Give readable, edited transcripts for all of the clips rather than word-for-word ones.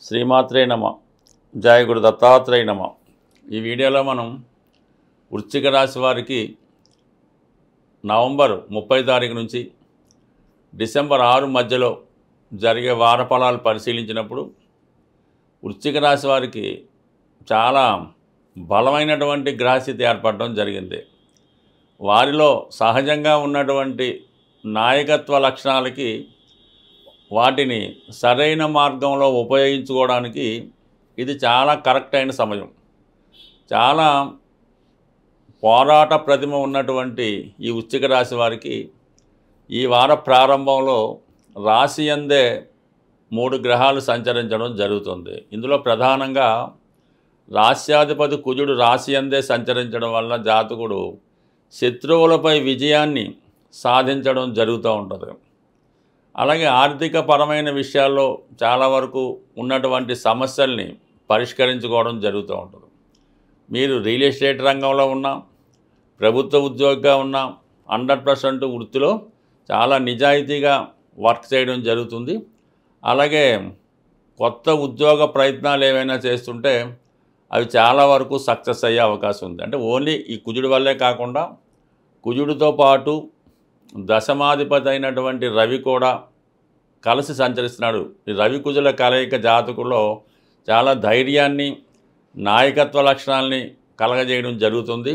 శ్రీమాత్రే నమ. జయ గురు దత్తాత్రేయ నమ. ఈ వీడియోలో మనం వృశ్చిక రాశి వారికి నవంబర్ 30 తారీఖు నుంచి డిసెంబర్ 6 మధ్యలో జరిగే వార ఫలాలు పరిశీలించినప్పుడు వృశ్చిక రాశి వారికి చాలా బలమైనటువంటి గ్రహస్థితి ఏర్పడడం జరిగింది. వారిలో సహజంగా ఉన్నటువంటి నాయకత్వ లక్షణాలకి వాటిని సరైన మార్గంలో ఉపయోగించుకోవడానికి ఇది చాలా కరెక్ట్ అయిన సమయం. చాలా పోరాట ప్రతిమ ఉన్నటువంటి ఈ వృశ్చిక రాశి వారికి ఈ వార ప్రారంభంలో రాశి యందే 3 గ్రహాలు సంచరించడం జరుగుతుంది. ఇందులో ప్రధానంగా రాశ్యాధిపతి కుజుడు రాశి యందే సంచరించడం వల్ల జాతకుడు శత్రువులపై విజయాన్ని సాధించడం జరుగుతూ ఉంటుంది. అలాగే ఆర్థిక పరమైన విషయాల్లో చాలా వరకు ఉన్నటువంటి సమస్యల్ని పరిష్కరించుకోవడం జరుగుతూ ఉంటుంది. మీరు రియల్ ఎస్టేట్ రంగంలో ఉన్నా, ప్రభుత్వ ఉద్యోగిగా ఉన్నా 100% వృత్తిలో చాలా నిజాయితీగా వర్క్ చేయడం జరుగుతుంది. అలాగే కొత్త ఉద్యోగ ప్రయత్నాలు ఏవైనా చేస్తుంటే అవి చాలా వరకు సక్సెస్ అయ్యే అవకాశం ఉంది. అంటే ఓన్లీ ఈ కుజుడి వల్లే కాకుండా కుజుడితో పాటు దశమాధిపతి అయినటువంటి రవి కూడా కలిసి సంచరిస్తున్నాడు. ఈ రవి కుజుల కలయిక జాతకుల్లో చాలా ధైర్యాన్ని, నాయకత్వ లక్షణాలని కలగజేయడం జరుగుతుంది.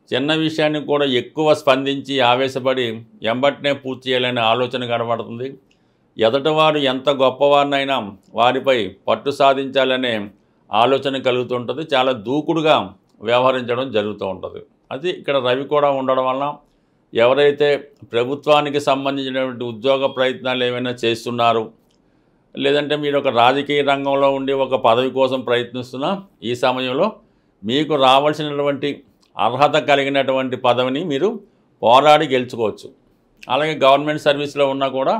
చిన్న విషయాన్ని కూడా ఎక్కువ స్పందించి ఆవేశపడి ఎంబటినే పూర్తి చేయాలనే ఆలోచన కనబడుతుంది. ఎదటివారు ఎంత గొప్పవారినైనా వారిపై పట్టు సాధించాలనే ఆలోచన కలుగుతుంటుంది. చాలా దూకుడుగా వ్యవహరించడం జరుగుతూ ఉంటుంది. అది ఇక్కడ రవి కూడా ఉండడం వల్ల ఎవరైతే ప్రభుత్వానికి సంబంధించినటువంటి ఉద్యోగ ప్రయత్నాలు ఏమైనా చేస్తున్నారు, లేదంటే మీరు ఒక రాజకీయ రంగంలో ఉండి ఒక పదవి కోసం ప్రయత్నిస్తున్నా ఈ సమయంలో మీకు రావాల్సినటువంటి అర్హత కలిగినటువంటి పదవిని మీరు పోరాడి గెలుచుకోవచ్చు. అలాగే గవర్నమెంట్ సర్వీస్లో ఉన్నా కూడా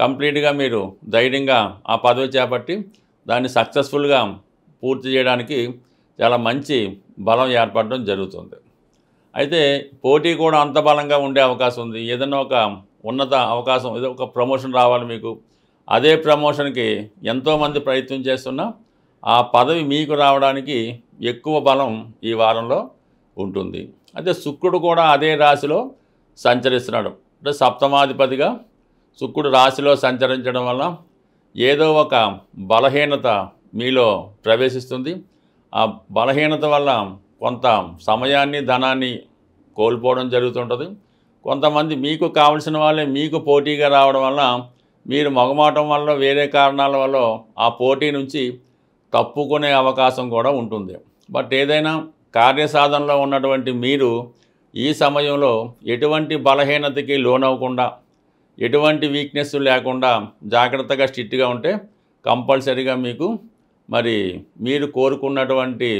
కంప్లీట్గా మీరు ధైర్యంగా ఆ పదవి చేపట్టి దాన్ని సక్సెస్ఫుల్గా పూర్తి చేయడానికి చాలా మంచి బలం ఏర్పడడం జరుగుతుంది. అయితే పోటీ కూడా అంత బలంగా ఉండే అవకాశం ఉంది. ఏదైనా ఒక ఉన్నత అవకాశం, ఏదో ఒక ప్రమోషన్ రావాలి మీకు, అదే ప్రమోషన్కి ఎంతోమంది ప్రయత్నం చేస్తున్నా ఆ పదవి మీకు రావడానికి ఎక్కువ బలం ఈ వారంలో ఉంటుంది. అయితే శుక్రుడు కూడా అదే రాశిలో సంచరిస్తున్నాడు. అంటే సప్తమాధిపతిగా శుక్రుడు రాశిలో సంచరించడం వల్ల ఏదో ఒక బలహీనత మీలో ప్రవేశిస్తుంది. ఆ బలహీనత వల్ల కొంత సమయాన్ని, ధనాన్ని కోల్పోవడం జరుగుతుంటుంది. కొంతమంది మీకు కావలసిన వాళ్ళే మీకు పోటీగా రావడం వల్ల మీరు మొగమాటం వల్ల, వేరే కారణాల వల్ల ఆ పోటీ నుంచి తప్పుకునే అవకాశం కూడా ఉంటుంది. బట్ ఏదైనా కార్యసాధనలో ఉన్నటువంటి మీరు ఈ సమయంలో ఎటువంటి బలహీనతకి లోనవ్వకుండా, ఎటువంటి వీక్నెస్ లేకుండా జాగ్రత్తగా స్ట్రిక్ట్గా ఉంటే కంపల్సరీగా మీకు మీరు కోరుకున్నటువంటి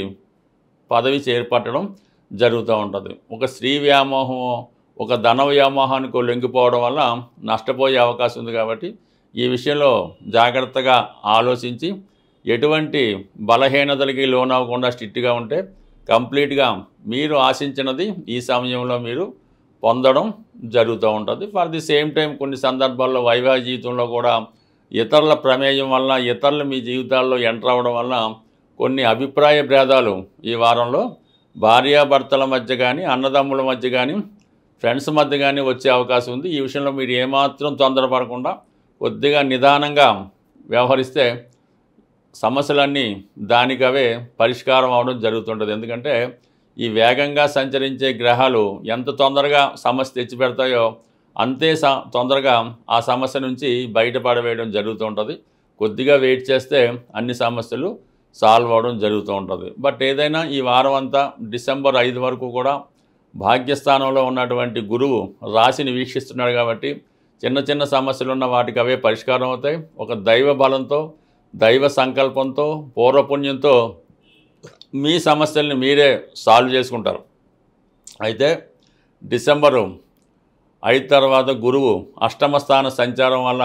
పదవి చేపట్టడం జరుగుతూ ఉంటుంది. ఒక స్త్రీ వ్యామోహం, ఒక ధన వ్యామోహానికి లొంగిపోవడం వల్ల నష్టపోయే అవకాశం ఉంది. కాబట్టి ఈ విషయంలో జాగ్రత్తగా ఆలోచించి ఎటువంటి బలహీనతలకి లోనవ్వకుండా స్ట్రిక్ట్గా ఉంటే కంప్లీట్గా మీరు ఆశించినది ఈ సమయంలో మీరు పొందడం జరుగుతూ ఉంటుంది. ఫర్ ది సేమ్ టైం కొన్ని సందర్భాల్లో వైవాహిక జీవితంలో కూడా ఇతరుల ప్రమేయం వల్ల, ఇతరులు మీ జీవితాల్లో ఎంటర్ అవ్వడం వల్ల కొన్ని అభిప్రాయ భేదాలు ఈ వారంలో భార్యాభర్తల మధ్య కానీ, అన్నదమ్ముల మధ్య కానీ, ఫ్రెండ్స్ మధ్య కానీ వచ్చే అవకాశం ఉంది. ఈ విషయంలో మీరు ఏమాత్రం తొందరపడకుండా కొద్దిగా నిదానంగా వ్యవహరిస్తే సమస్యలన్నీ దానికవే పరిష్కారం అవడం జరుగుతుంటుంది. ఎందుకంటే ఈ వేగంగా సంచరించే గ్రహాలు ఎంత తొందరగా సమస్య తెచ్చిపెడతాయో అంతే తొందరగా ఆ సమస్య నుంచి బయటపడవేయడం జరుగుతూ ఉంటుంది. కొద్దిగా వెయిట్ చేస్తే అన్ని సమస్యలు సాల్వ్ అవ్వడం జరుగుతూ ఉంటుంది. బట్ ఏదైనా ఈ వారం అంతా డిసెంబర్ 5 వరకు కూడా భాగ్యస్థానంలో ఉన్నటువంటి గురువు రాశిని వీక్షిస్తున్నాడు. కాబట్టి చిన్న చిన్న సమస్యలు ఉన్న వాటికి అవే పరిష్కారం అవుతాయి. ఒక దైవ బలంతో, దైవ సంకల్పంతో, పూర్వపుణ్యంతో మీ సమస్యల్ని మీరే సాల్వ్ చేసుకుంటారు. అయితే డిసెంబరు 5 తర్వాత గురువు అష్టమ స్థాన సంచారం వల్ల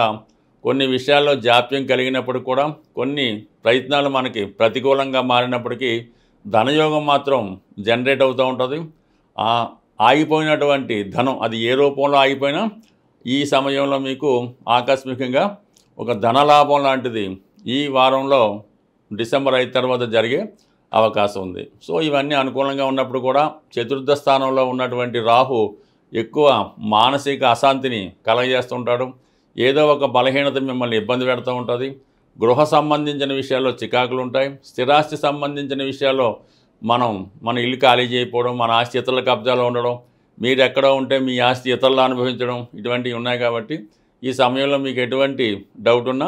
కొన్ని విషయాల్లో జాప్యం కలిగినప్పుడు కూడా, కొన్ని ప్రయత్నాలు మనకి ప్రతికూలంగా మారినప్పటికీ ధనయోగం మాత్రం జనరేట్ అవుతూ ఉంటుంది. ఆగిపోయినటువంటి ధనం అది ఏ రూపంలో ఆగిపోయినా ఈ సమయంలో మీకు ఆకస్మికంగా ఒక ధనలాభం లాంటిది ఈ వారంలో డిసెంబర్ 5 తర్వాత జరిగే అవకాశం ఉంది. సో ఇవన్నీ అనుకూలంగా ఉన్నప్పుడు కూడా చతుర్థ స్థానంలో ఉన్నటువంటి రాహు ఎక్కువ మానసిక అశాంతిని కలగజేస్తుంటాడు. ఏదో ఒక బలహీనత మిమ్మల్ని ఇబ్బంది పెడుతూ ఉంటుంది. గృహ సంబంధించిన విషయాల్లో చికాకులు ఉంటాయి. స్థిరాస్తి సంబంధించిన విషయాల్లో మన ఇల్లు ఖాళీ చేయకపోవడం, మన ఆస్తి ఇతరుల కబ్జాలో ఉండడం, మీరు ఎక్కడో ఉంటే మీ ఆస్తి ఇతరులు అనుభవించడం, ఇటువంటివి ఉన్నాయి. కాబట్టి ఈ సమయంలో మీకు ఎటువంటి డౌట్ ఉన్నా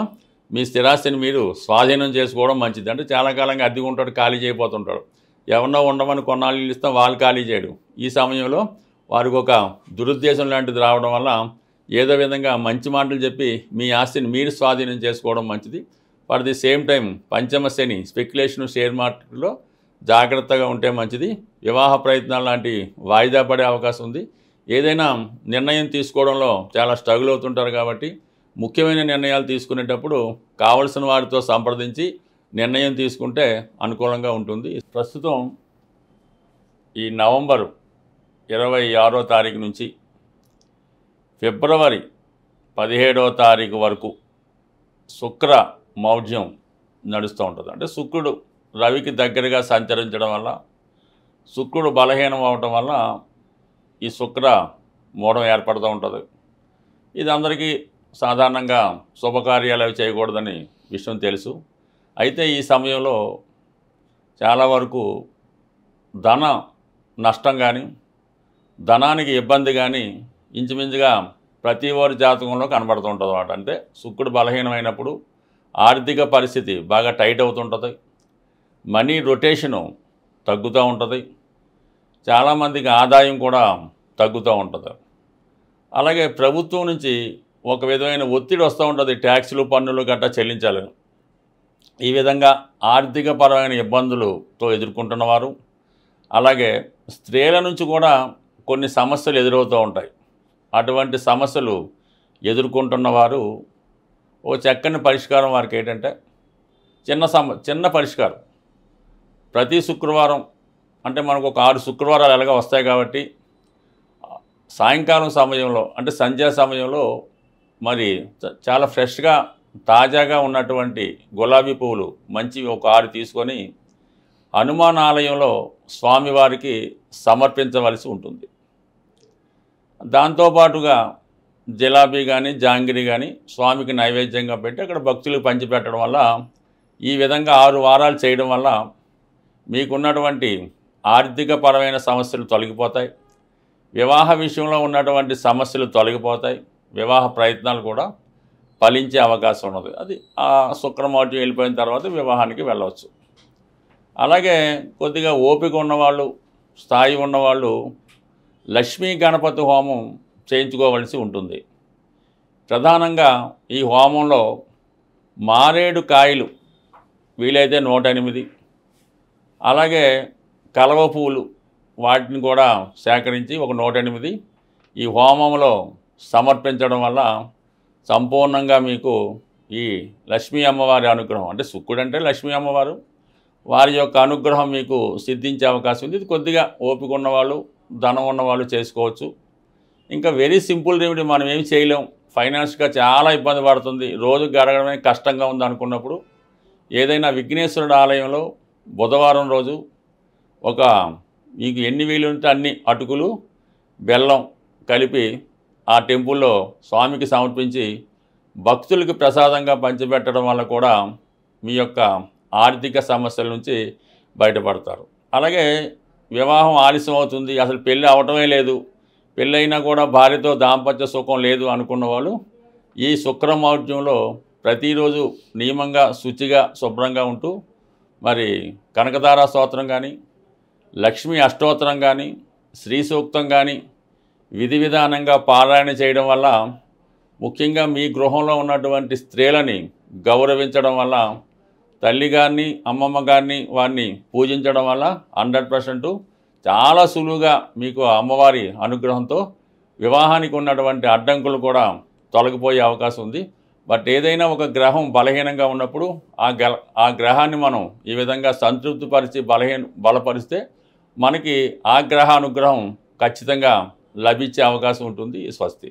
మీ స్థిరాస్తిని మీరు స్వాధీనం చేసుకోవడం మంచిది. అంటే చాలా కాలంగా అద్దెకు ఉంటాడు, ఖాళీ చేయబోతుంటాడు. ఎవరినో ఉండమని కొన్నాళ్ళు ఇల్లు ఇస్తాం, వాళ్ళు ఖాళీ చేయడు. ఈ సమయంలో వారికి ఒక దురుద్దేశం లాంటిది రావడం వల్ల ఏదో విధంగా మంచి మాటలు చెప్పి మీ ఆస్తిని మీరు స్వాధీనం చేసుకోవడం మంచిది. ఫర్ ది సేమ్ టైం పంచమ శని స్పెక్యులేషన్ షేర్ మార్కెట్లో జాగ్రత్తగా ఉంటే మంచిది. వివాహ ప్రయత్నాలు లాంటివి వాయిదా పడే అవకాశం ఉంది. ఏదైనా నిర్ణయం తీసుకోవడంలో చాలా స్ట్రగుల్ అవుతుంటారు. కాబట్టి ముఖ్యమైన నిర్ణయాలు తీసుకునేటప్పుడు కావలసిన వారితో సంప్రదించి నిర్ణయం తీసుకుంటే అనుకూలంగా ఉంటుంది. ప్రస్తుతం ఈ నవంబర్ 26వ తారీఖు నుంచి ఫిబ్రవరి 17వ తారీఖు వరకు శుక్ర మౌఢ్యం నడుస్తూ ఉంటుంది. అంటే శుక్రుడు రవికి దగ్గరగా సంచరించడం వల్ల, శుక్రుడు బలహీనం అవటం వల్ల ఈ శుక్ర మోడం ఏర్పడుతూ ఉంటుంది. ఇది అందరికీ సాధారణంగా శుభకార్యాలు అవి చేయకూడదని విషయం తెలుసు. అయితే ఈ సమయంలో చాలా వరకు ధన నష్టం కానీ, ధనానికి ఇబ్బంది కానీ ఇంచుమించుగా ప్రతి వారి జాతకంలో కనబడుతూ ఉంటుంది అన్నమాట. అంటే శుక్రుడు బలహీనమైనప్పుడు ఆర్థిక పరిస్థితి బాగా టైట్ అవుతుంటుంది. మనీ రొటేషను తగ్గుతూ ఉంటుంది. చాలామందికి ఆదాయం కూడా తగ్గుతూ ఉంటుంది. అలాగే ప్రభుత్వం నుంచి ఒక విధమైన ఒత్తిడి వస్తూ ఉంటుంది, ట్యాక్సులు పన్నులు గట్రా చెల్లించాలని. ఈ విధంగా ఆర్థిక పరమైన ఇబ్బందులతో ఎదుర్కొంటున్నవారు, అలాగే స్త్రీల నుంచి కూడా కొన్ని సమస్యలు ఎదురవుతూ ఉంటాయి. అటువంటి సమస్యలు ఎదుర్కొంటున్నవారు ఓ చక్కని పరిష్కారం వారికి ఏంటంటే చిన్న పరిష్కారం. ప్రతి శుక్రవారం అంటే మనకు ఒక 6 శుక్రవారాలు ఎలాగ వస్తాయి కాబట్టి సాయంకాలం సమయంలో అంటే సంధ్యా సమయంలో మరి చాలా ఫ్రెష్గా తాజాగా ఉన్నటువంటి గులాబీ పువ్వులు మంచివి ఒక 6 తీసుకొని హనుమాన్ ఆలయంలో స్వామివారికి సమర్పించవలసి ఉంటుంది. దాంతోపాటుగా జిలాబీ కానీ జాంగిరి కానీ స్వామికి నైవేద్యంగా పెట్టి అక్కడ భక్తులకు పంచిపెట్టడం వల్ల, ఈ విధంగా 6 వారాలు చేయడం వల్ల మీకున్నటువంటి ఆర్థిక పరమైన సమస్యలు తొలగిపోతాయి. వివాహ విషయంలో ఉన్నటువంటి సమస్యలు తొలగిపోతాయి. వివాహ ప్రయత్నాలు కూడా ఫలించే అవకాశం ఉన్నది. అది ఆ శుక్రమౌఢ్యం వెళ్ళిపోయిన తర్వాత వివాహానికి వెళ్ళవచ్చు. అలాగే కొద్దిగా ఓపిక ఉన్నవాళ్ళు, స్థాయి ఉన్నవాళ్ళు లక్ష్మీ గణపతి హోమం చేయించుకోవలసి ఉంటుంది. ప్రధానంగా ఈ హోమంలో మారేడు కాయలు వీలైతే 108, అలాగే కలవ పువ్వులు వాటిని కూడా సేకరించి ఒక 108 ఈ హోమంలో సమర్పించడం వల్ల సంపూర్ణంగా మీకు ఈ లక్ష్మీ అమ్మవారి అనుగ్రహం, అంటే శుక్రుడు అంటే లక్ష్మీ అమ్మవారు, వారి యొక్క అనుగ్రహం మీకు సిద్ధించే అవకాశం ఉంది. ఇది కొద్దిగా ఓపిక ఉన్నవాళ్ళు, ధనం ఉన్నవాళ్ళు చేసుకోవచ్చు. ఇంకా వెరీ సింపుల్ రెమెడీ, మనం ఏమి చేయలేం, ఫైనాన్స్గా చాలా ఇబ్బంది పడుతుంది, రోజు గడగడమే కష్టంగా ఉంది అనుకున్నప్పుడు ఏదైనా విఘ్నేశ్వరుడు ఆలయంలో బుధవారం రోజు ఒక మీకు ఎన్ని వీలు ఉంటే అన్ని అటుకులు బెల్లం కలిపి ఆ టెంపుల్లో స్వామికి సమర్పించి భక్తులకి ప్రసాదంగా పంచిపెట్టడం వల్ల కూడా మీ యొక్క ఆర్థిక సమస్యల నుంచి బయటపడతారు. అలాగే వివాహం ఆలస్యం అవుతుంది, అసలు పెళ్ళి అవటమే లేదు, పెళ్ళైనా కూడా భార్యతో దాంపత్య సుఖం లేదు అనుకున్న వాళ్ళు ఈ శుక్రమౌఢ్యంలో ప్రతిరోజు నియమంగా శుచిగా శుభ్రంగా ఉంటూ మరి కనకదార స్తోత్రం కానీ, లక్ష్మీ అష్టోత్తరం కానీ, శ్రీ సూక్తం కానీ విధి విధానంగా పారాయణ చేయడం వల్ల, ముఖ్యంగా మీ గృహంలో ఉన్నటువంటి స్త్రీలని గౌరవించడం వల్ల, తల్లిగారిని అమ్మమ్మ గారిని వారిని పూజించడం వల్ల 100% చాలా సులువుగా మీకు అమ్మవారి అనుగ్రహంతో వివాహానికి ఉన్నటువంటి అడ్డంకులు కూడా తొలగిపోయే అవకాశం ఉంది. బట్ ఏదైనా ఒక గ్రహం బలహీనంగా ఉన్నప్పుడు ఆ గ్రహాన్ని మనం ఈ విధంగా సంతృప్తిపరిచి బలపరిస్తే మనకి ఆ గ్రహ అనుగ్రహం ఖచ్చితంగా లభించే అవకాశం ఉంటుంది. స్వస్తి.